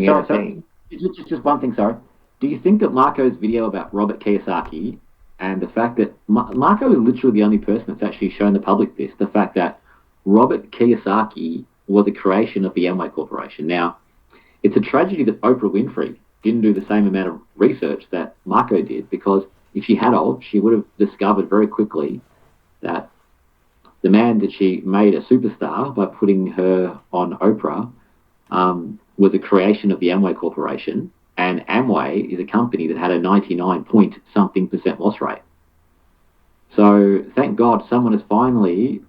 being entertained. Just one thing, sorry. Do you think that Marco's video about Robert Kiyosaki and the fact that Marco is literally the only person that's actually shown the public this, the fact that Robert Kiyosaki was a creation of the Amway Corporation. Now, it's a tragedy that Oprah Winfrey didn't do the same amount of research that Marco did, because if she had, she would have discovered very quickly that the man that she made a superstar by putting her on Oprah was a creation of the Amway Corporation, and Amway is a company that had a 99-point-something% loss rate. So thank God someone has finally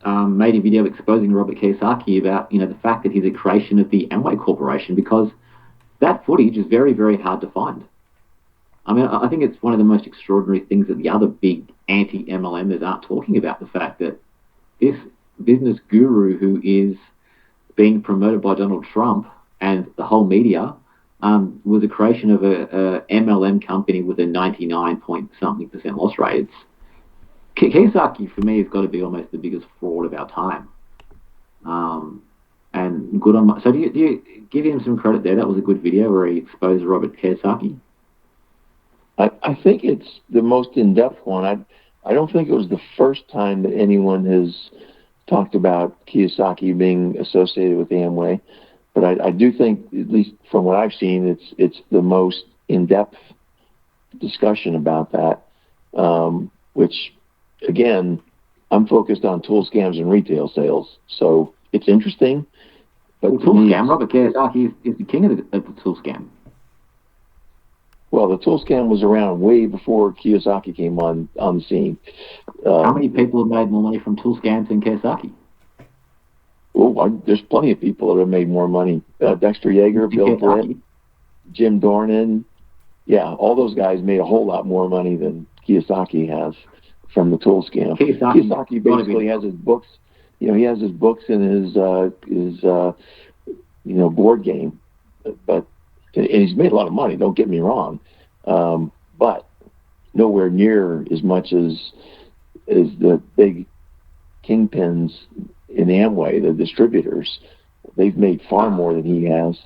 made a video exposing Robert Kiyosaki about, the fact that he's a creation of the Amway Corporation, because that footage is very, very hard to find. I mean, I think it's one of the most extraordinary things that the other big anti-MLMers aren't talking about, the fact that this business guru who is being promoted by Donald Trump and the whole media was a creation of a MLM company with a 99-point-something% loss rate. Kiyosaki, for me, has got to be almost the biggest fraud of our time. And good on. So do you give him some credit there? That was a good video where he exposed Robert Kiyosaki. I think it's the most in-depth one. I don't think it was the first time that anyone has talked about Kiyosaki being associated with Amway, but I do think, at least from what I've seen, it's the most in-depth discussion about that, which, again, I'm focused on tool scams and retail sales, so it's interesting. But tool scam, Robert Kiyosaki is the king of the tool scam. Well, the tool scam was around way before Kiyosaki came on the scene. How many people have made more money from tool scams than Kiyosaki? Oh, there's plenty of people that have made more money. Dexter Yeager, Bill Britt, Jim Dornan. Yeah, all those guys made a whole lot more money than Kiyosaki has from the tool scam. Kiyosaki basically has his books. He has his books and his board game, and he's made a lot of money. Don't get me wrong, but nowhere near as much as the big kingpins in Amway, the distributors. They've made far more than he has,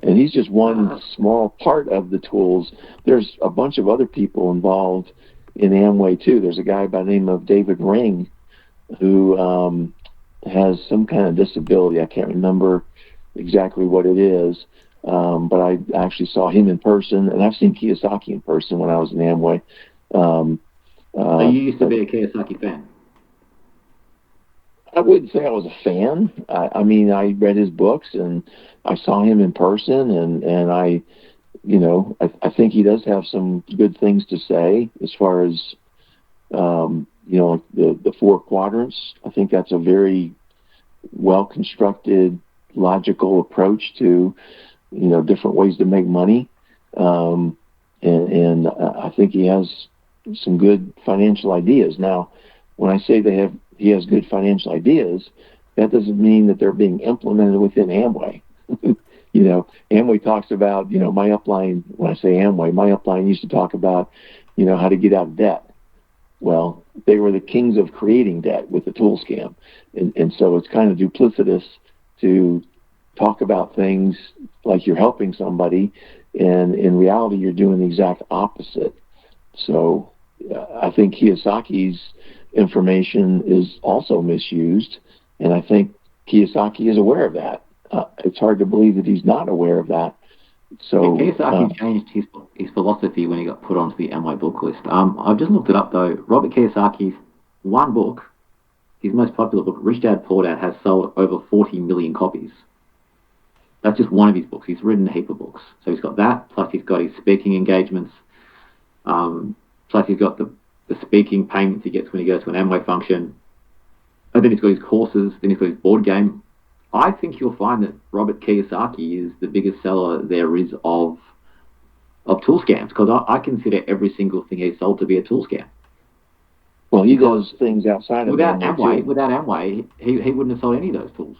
and he's just one small part of the tools. There's a bunch of other people involved in Amway too. There's a guy by the name of David Ring who has some kind of disability. I can't remember exactly what it is, but I actually saw him in person, and I've seen Kiyosaki in person when I was in Amway. So you used to be a Kiyosaki fan? I wouldn't say I was a fan. I mean, I read his books, and I saw him in person, and I think he does have some good things to say as far as the four quadrants. I think that's a very well-constructed, logical approach to, different ways to make money. And I think he has some good financial ideas. Now, when I say he has good financial ideas, that doesn't mean that they're being implemented within Amway. Amway talks about, my upline, when I say Amway, my upline used to talk about, how to get out of debt. Well, they were the kings of creating debt with the tool scam. And so it's kind of duplicitous to talk about things like you're helping somebody, and in reality, you're doing the exact opposite. So I think Kiyosaki's information is also misused, and I think Kiyosaki is aware of that. It's hard to believe that he's not aware of that. So Kiyosaki changed his philosophy when he got put onto the Amway book list. I've just looked it up though. Robert Kiyosaki's one book, his most popular book, Rich Dad Poor Dad, has sold over 40 million copies. That's just one of his books. He's written a heap of books. So he's got that, plus he's got his speaking engagements, plus he's got the speaking payments he gets when he goes to an Amway function, and then he's got his courses, then he's got his board game. I think you'll find that Robert Kiyosaki is the biggest seller there is of tool scams, because I consider every single thing he's sold to be a tool scam. Well, he does things outside of Amway. Without Amway, he wouldn't have sold any of those tools.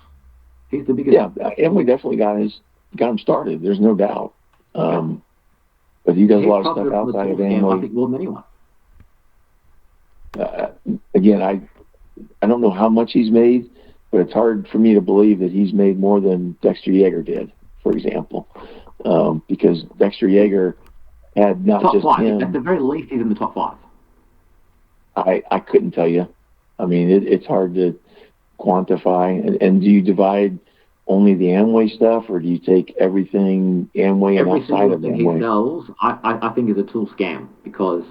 He's the biggest. Yeah, Amway definitely got him started. There's no doubt. But he does a lot of stuff outside of Amway. I think more than anyone. Again, I don't know how much he's made, but it's hard for me to believe that he's made more than Dexter Yeager did. for example, because Dexter Yeager had not Top just five. him. At the very least, he's in the top five. I couldn't tell you. I mean, it's hard to quantify. And do you divide only the Amway stuff, or do you take everything Amway and outside of Every single thing Amway? he sells, I think is a tool scam, because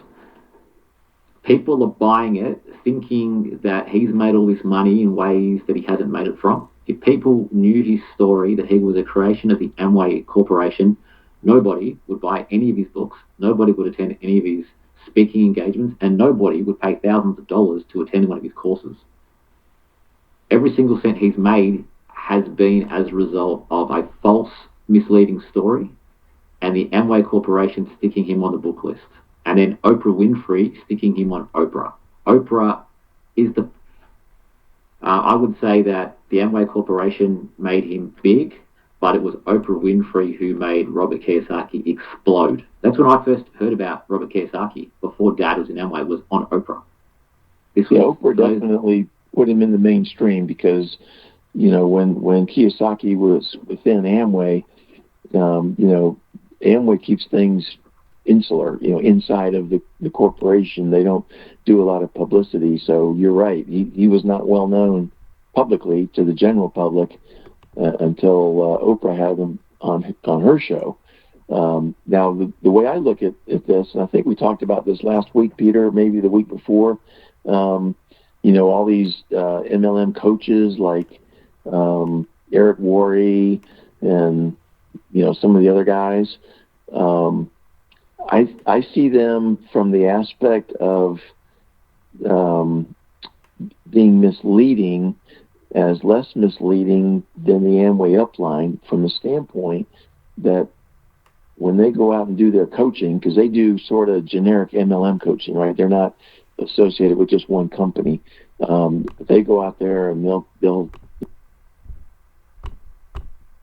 people are buying it thinking that he's made all this money in ways that he hasn't made it from. If people knew his story, that he was a creation of the Amway Corporation, nobody would buy any of his books, nobody would attend any of his speaking engagements, and nobody would pay thousands of dollars to attend one of his courses. Every single cent he's made has been as a result of a false, misleading story, and the Amway Corporation sticking him on the book list. And then Oprah Winfrey sticking him on Oprah. Oprah is the... I would say that the Amway Corporation made him big, but it was Oprah Winfrey who made Robert Kiyosaki explode. That's when I first heard about Robert Kiyosaki, before Dad was in Amway, was on Oprah. Oprah definitely put him in the mainstream, because, when Kiyosaki was within Amway, Amway keeps things insular, inside of the corporation. They don't do a lot of publicity. So you're right. He was not well known publicly to the general public until Oprah had him on her show. Now, the way I look at this, and I think we talked about this last week, Peter, maybe the week before, all these MLM coaches like Eric Worre and, some of the other guys, I see them from the aspect of being misleading as less misleading than the Amway upline, from the standpoint that when they go out and do their coaching, because they do sort of generic MLM coaching, right? They're not associated with just one company. They go out there and they'll.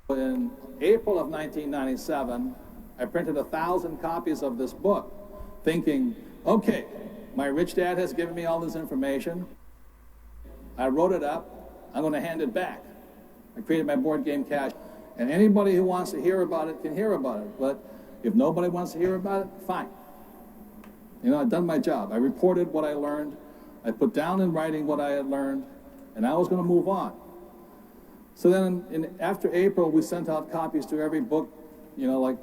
In April of 1997, I printed 1,000 copies of this book, thinking, okay, my rich dad has given me all this information. I wrote it up. I'm going to hand it back. I created my board game cash, and anybody who wants to hear about it can hear about it. But if nobody wants to hear about it, fine. I've done my job. I reported what I learned. I put down in writing what I had learned, and I was going to move on. So then after April, we sent out copies to every book, like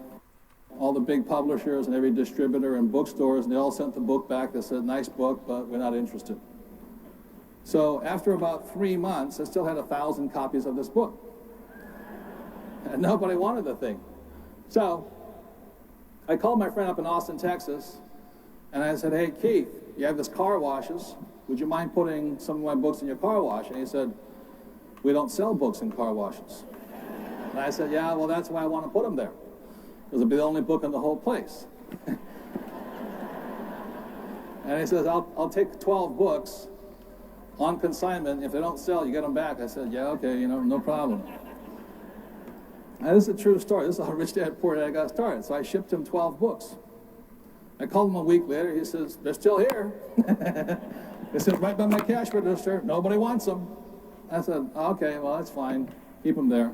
all the big publishers and every distributor and bookstores, and they all sent the book back that said, nice book, but we're not interested. So after about 3 months, I still had 1,000 copies of this book. And nobody wanted the thing. So I called my friend up in Austin, Texas, and I said, hey, Keith, you have this car washes. Would you mind putting some of my books in your car wash? And he said, we don't sell books in car washes. And I said, yeah, well, that's why I want to put them there, because it'll be the only book in the whole place. And he says, I'll take 12 books on consignment. If they don't sell, you get them back. I said, yeah, okay, no problem. And this is a true story. This is how Rich Dad Poor Dad got started. So I shipped him 12 books. I called him a week later. He says, they're still here. He said, right by my cash register. Nobody wants them. I said, okay, well, that's fine. Keep them there.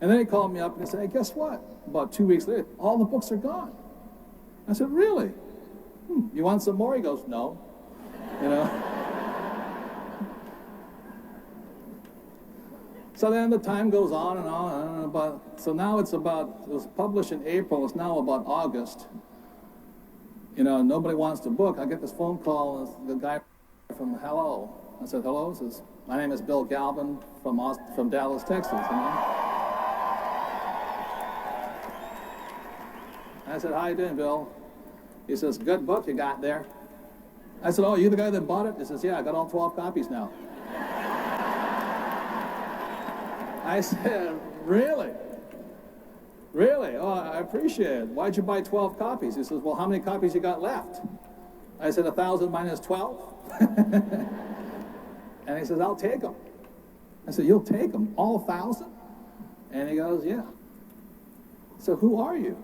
And then he called me up and he said, hey, guess what? About 2 weeks later, all the books are gone. I said, really? You want some more? He goes, no. So then the time goes on and on and on. So now it was published in April. It's now about August. Nobody wants the book. I get this phone call, and the guy from hello. I said, hello. He says, my name is Bill Galvin from Dallas, Texas. I said, how you doing, Bill? He says, good book you got there. I said, oh, you the guy that bought it? He says, yeah, I got all 12 copies now. I said, really? Really? Oh, I appreciate it. Why'd you buy 12 copies? He says, well, how many copies you got left? I said, 1,000 minus 12. And he says, I'll take them. I said, you'll take them, all 1,000? And he goes, yeah. So who are you?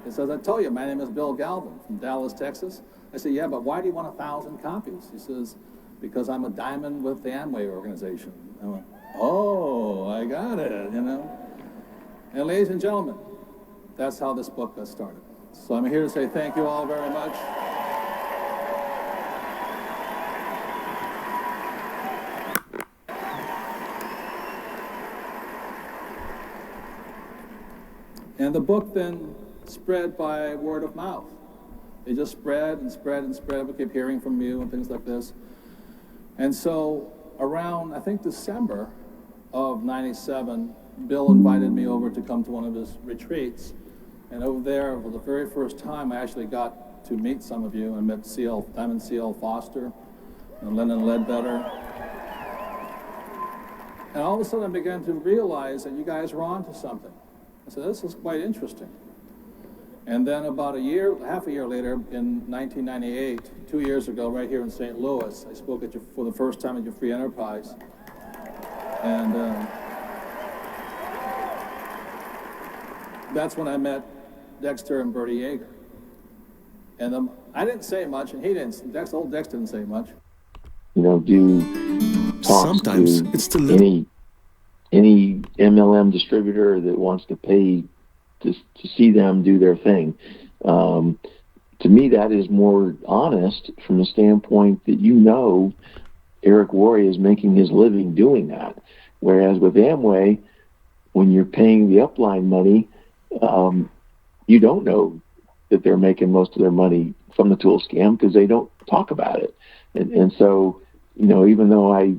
He says, I told you, my name is Bill Galvin from Dallas, Texas. I said, yeah, but why do you want 1,000 copies? He says, because I'm a diamond with the Amway organization. I went, Oh, I got it, you know. And ladies and gentlemen, that's how this book got started. So I'm here to say thank you all very much. And the book then spread by word of mouth. It just spread and spread and spread. We kept hearing from you and things like this. And so around, I think, December of '97, Bill invited me over to come to one of his retreats. And over there, for the very first time, I actually got to meet some of you. I met Diamond C.L. Foster and Lennon Ledbetter. And all of a sudden, I began to realize that you guys were onto something. I said, this is quite interesting. And then about half a year later, in 1998, 2 years ago, right here in St. Louis, I spoke for the first time at your free enterprise. And that's when I met Dexter and Bertie Yeager. And I didn't say much, and he didn't. Old Dex didn't say much. You know, do talks Sometimes to it's the little... any MLM distributor that wants to pay to see them do their thing. To me, that is more honest from the standpoint that Eric Worre is making his living doing that. Whereas with Amway, when you're paying the upline money, you don't know that they're making most of their money from the tool scam because they don't talk about it. And so, even though I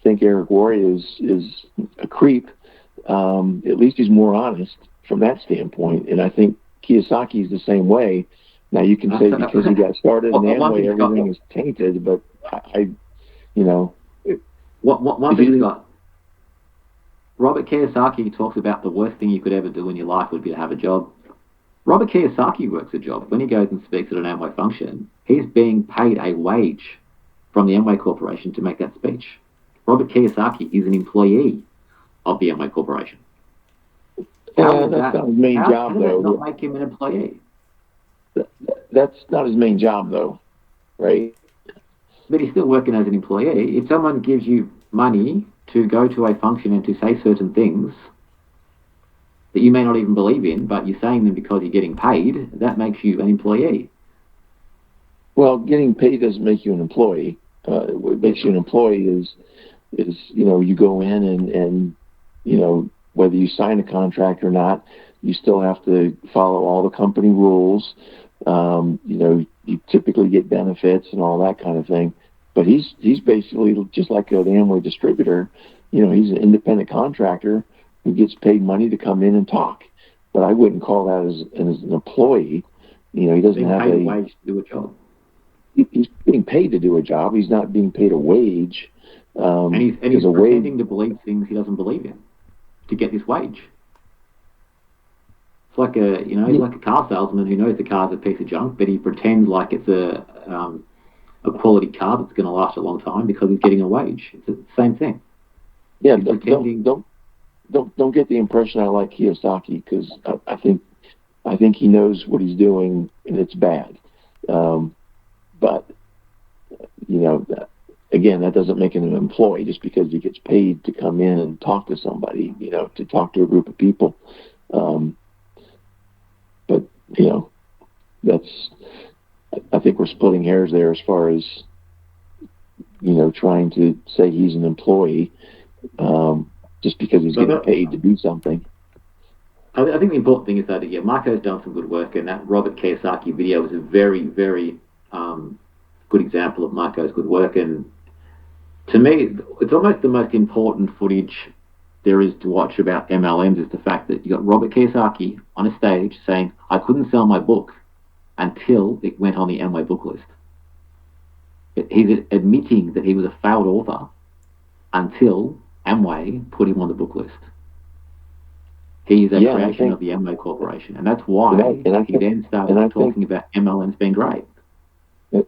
think Eric Worre is a creep, at least he's more honest from that standpoint. And I think Kiyosaki is the same way. Now you can say because he got started in Amway, everything is tainted, but One thing, Scott. Robert Kiyosaki talks about the worst thing you could ever do in your life would be to have a job. Robert Kiyosaki works a job. When he goes and speaks at an Amway function, he's being paid a wage from the Amway Corporation to make that speech. Robert Kiyosaki is an employee of the Amway Corporation. That's not his main job, though. How does that not make him an employee? That's not his main job, though, right? But he's still working as an employee. If someone gives you money to go to a function and to say certain things that you may not even believe in, but you're saying them because you're getting paid, that makes you an employee. Well, getting paid doesn't make you an employee. What makes you an employee is you go in and whether you sign a contract or not, you still have to follow all the company rules. You typically get benefits and all that kind of thing. But he's basically just like an Amway distributor. He's an independent contractor who gets paid money to come in and talk. But I wouldn't call that as an employee. He doesn't have a wage to do a job. He's being paid to do a job. He's not being paid a wage. And he's pretending to believe things he doesn't believe in to get this wage. It's like he's like a car salesman who knows the car's a piece of junk, but he pretends like it's a quality car that's going to last a long time because he's getting a wage. It's the same thing. Yeah, don't get the impression I like Kiyosaki because I think he knows what he's doing and it's bad. But again, that doesn't make him an employee just because he gets paid to come in and talk to somebody, to talk to a group of people. But I think we're splitting hairs there as far as trying to say he's an employee just because he's getting paid to do something. I think the important thing is that Marco's done some good work, and that Robert Kiyosaki video is a very, very good example of Marco's good work. And to me, it's almost the most important footage there is to watch about MLMs is the fact that you got Robert Kiyosaki on a stage saying, I couldn't sell my book until it went on the Amway book list. He's admitting that he was a failed author until Amway put him on the book list. He's a creation of the Amway Corporation, and that's why he then started talking about MLMs being great.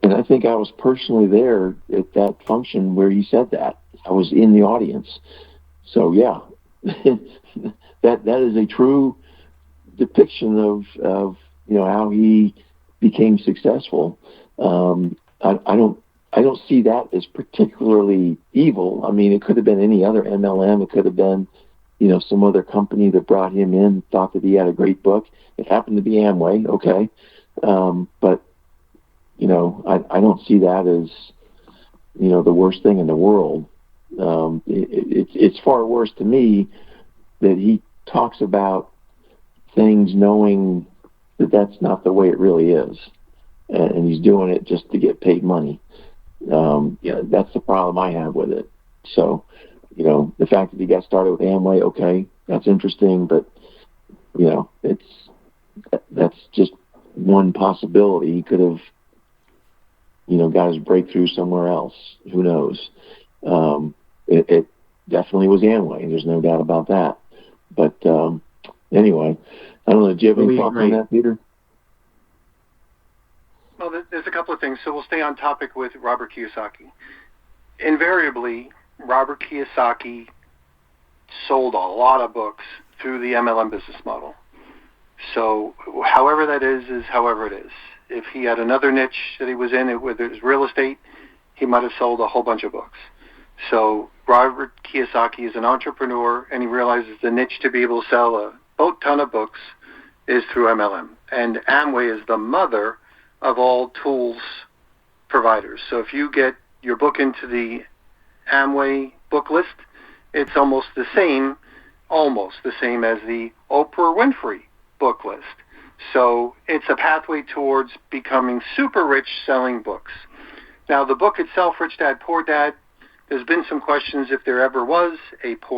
And I think I was personally there at that function where he said that. I was in the audience. So yeah, that is a true depiction of how he became successful. I I don't see that as particularly evil. I mean, it could have been any other MLM. It could have been, some other company that brought him in, thought that he had a great book. It happened to be Amway, okay. But, I don't see that as, the worst thing in the world. It's far worse to me that he talks about things knowing that that's not the way it really is. And he's doing it just to get paid money. That's the problem I have with it. So, the fact that he got started with Amway, okay, that's interesting, but, that's just one possibility. He could have, got his breakthrough somewhere else. Who knows? It definitely was Amway. There's no doubt about that. But anyway, I don't know. Do you have any thoughts on that, Peter? Well, there's a couple of things. So we'll stay on topic with Robert Kiyosaki. Invariably, Robert Kiyosaki sold a lot of books through the MLM business model. So however that is however it is. If he had another niche that he was in, whether it was real estate, he might have sold a whole bunch of books. So Robert Kiyosaki is an entrepreneur, and he realizes the niche to be able to sell a boat ton of books is through MLM. And Amway is the mother of all tools providers. So if you get your book into the Amway book list, it's almost the same as the Oprah Winfrey book list. So it's a pathway towards becoming super rich selling books. Now, the book itself, Rich Dad, Poor Dad, there's been some questions if there ever was a Poor